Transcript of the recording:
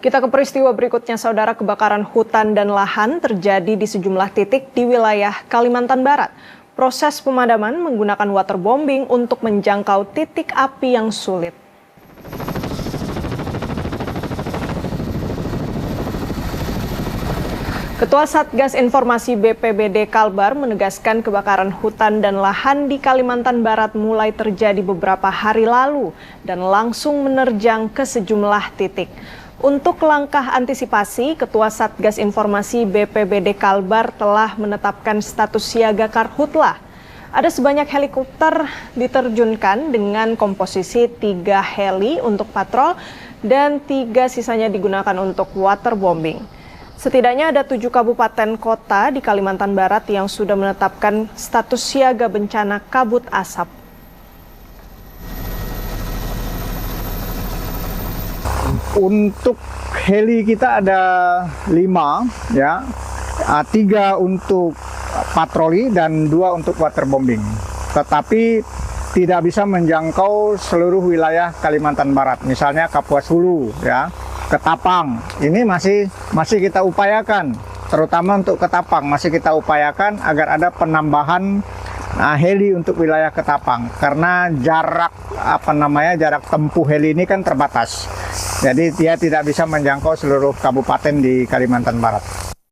Kita ke peristiwa berikutnya, saudara. Kebakaran hutan dan lahan terjadi di sejumlah titik di wilayah Kalimantan Barat. Proses pemadaman menggunakan waterbombing untuk menjangkau titik api yang sulit. Ketua Satgas Informasi BPBD Kalbar menegaskan kebakaran hutan dan lahan di Kalimantan Barat mulai terjadi beberapa hari lalu dan langsung menerjang ke sejumlah titik. Untuk langkah antisipasi, Ketua Satgas Informasi BPBD Kalbar telah menetapkan status siaga karhutlah. Ada sebanyak helikopter diterjunkan dengan komposisi 3 heli untuk patrol dan 3 sisanya digunakan untuk waterbombing. Setidaknya ada 7 kabupaten kota di Kalimantan Barat yang sudah menetapkan status siaga bencana kabut asap. Untuk heli kita ada 5, ya, 3 untuk patroli dan 2 untuk waterbombing. Tetapi tidak bisa menjangkau seluruh wilayah Kalimantan Barat, misalnya Kapuas Hulu, ya, Ketapang. Ini masih kita upayakan, terutama untuk Ketapang masih kita upayakan agar ada penambahan heli untuk wilayah Ketapang karena jarak tempuh heli ini kan terbatas. Jadi dia tidak bisa menjangkau seluruh kabupaten di Kalimantan Barat.